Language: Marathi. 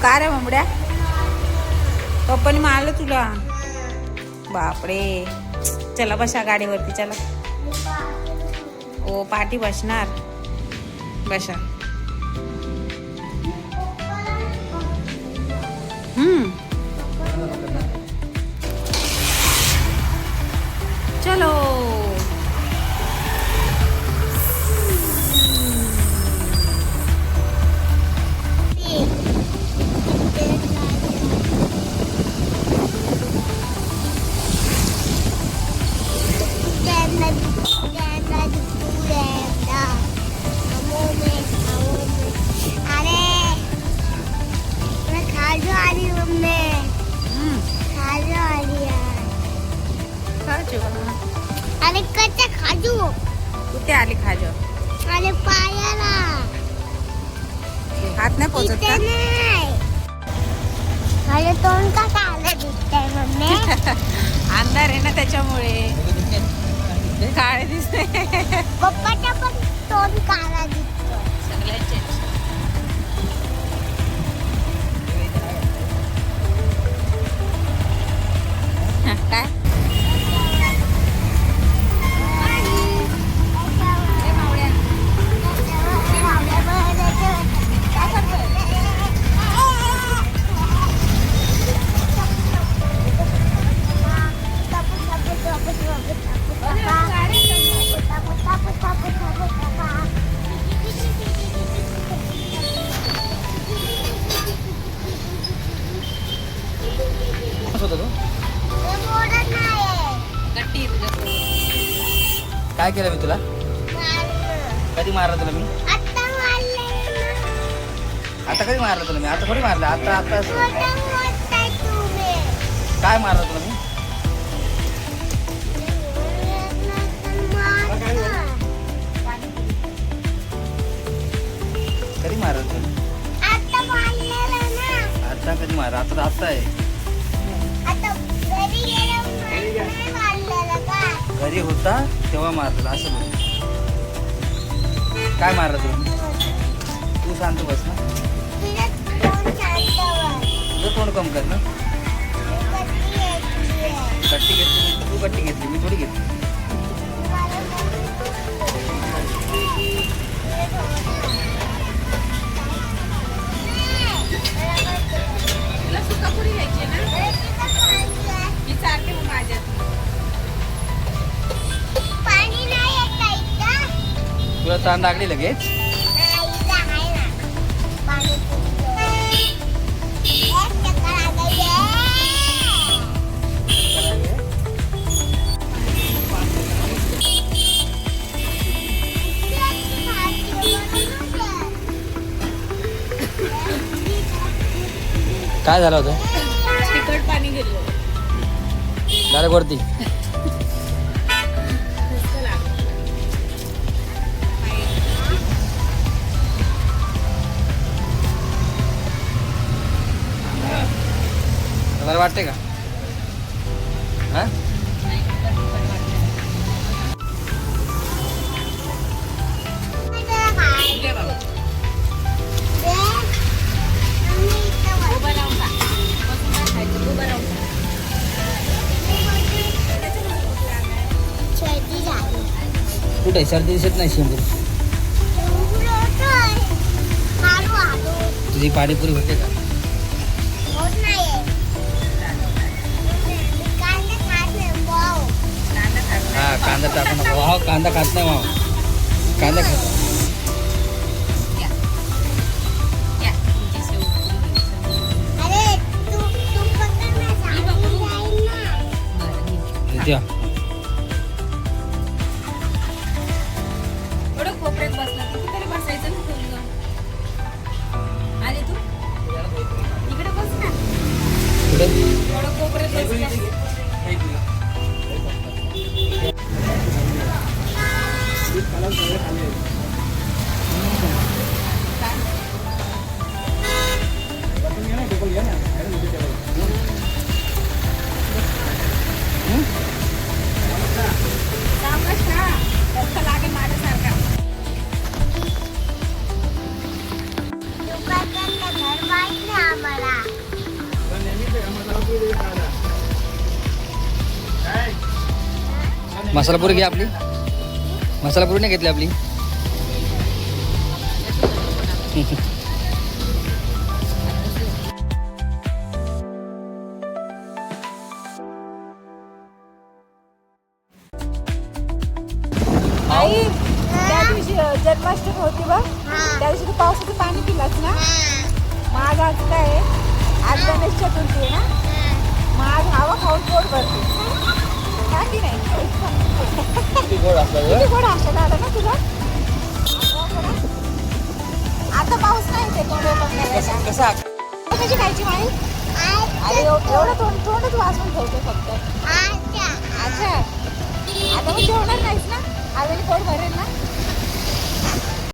का रे बाबड्या, पप्पानी मारलं तुला? बापरे, चला बसा गाडीवरती, चला. ओ पाठी बसणार, बसा. चलो. अरे कच्चा खाजू कुठे आली खाजो? अरे पायाला हात नाही पोचत का? अरे तोंड का काळा दिसतंय मम्मी? अंधार आहे ना त्याच्यामुळे काळे दिसते. पप्पाचा पण तोंड काळा दिसतो. सगळ्यांचे काय काय केलं मी तुला? कधी मारलं तुला मी? आता कधी मारलं तुला मी? आता थोडी मारलं. आता आता काय मारलं तुला मी? कधी मारलं तुला? आता कधी मारलं? आता आता आहे. घरी होता तेव्हा मारलं असं बोल. काय मारलं तुला? तू शांत बस ना. तुझं तोंड कम कर ना. कट्टी घेतली तू, कट्टी घेतली मी थोडी घेतली. तुला ताण लागली लगेच? काय झालं होतं? तिखट पाणी गेलं डायरेक्ट वरती. बरं वाटते का? हा? कुठे सर्दी दिसत नाही शेंबूर? तुझी पाणीपुरी होते का? हा कांदा टाकू नको. वाव कांदा खात नाही. वाव कांदा खात. द्या कोपऱ्यात बसला कितीतरी बसायचं ना तुला. आली तू इकडे बस ना. थोडं कोपऱ्यात बस. मसाला पुरी घे आपली. मसाला पुरी नाही घेतली आपली. आई त्या दिवशी जन्माष्टमी होती बघ, त्या दिवशी तू पावसाचं पाणी पिलास ना. मग आज काय आहे, आज गणेश चतुर्थी आहे ना. मग आज हवा खाऊन पोट भरते का की नाही. किती गोड असलं किती गोड आशा आला ना तुझा. आता पाऊस नाही ते तोंड ओपन करायचा. कसा कशी खायची माई. अरे एवढं तोंडच वाजवून ठेवते फक्त. अच्छा आता मग जेवणार नाहीस ना. आज पोट भरेल ना.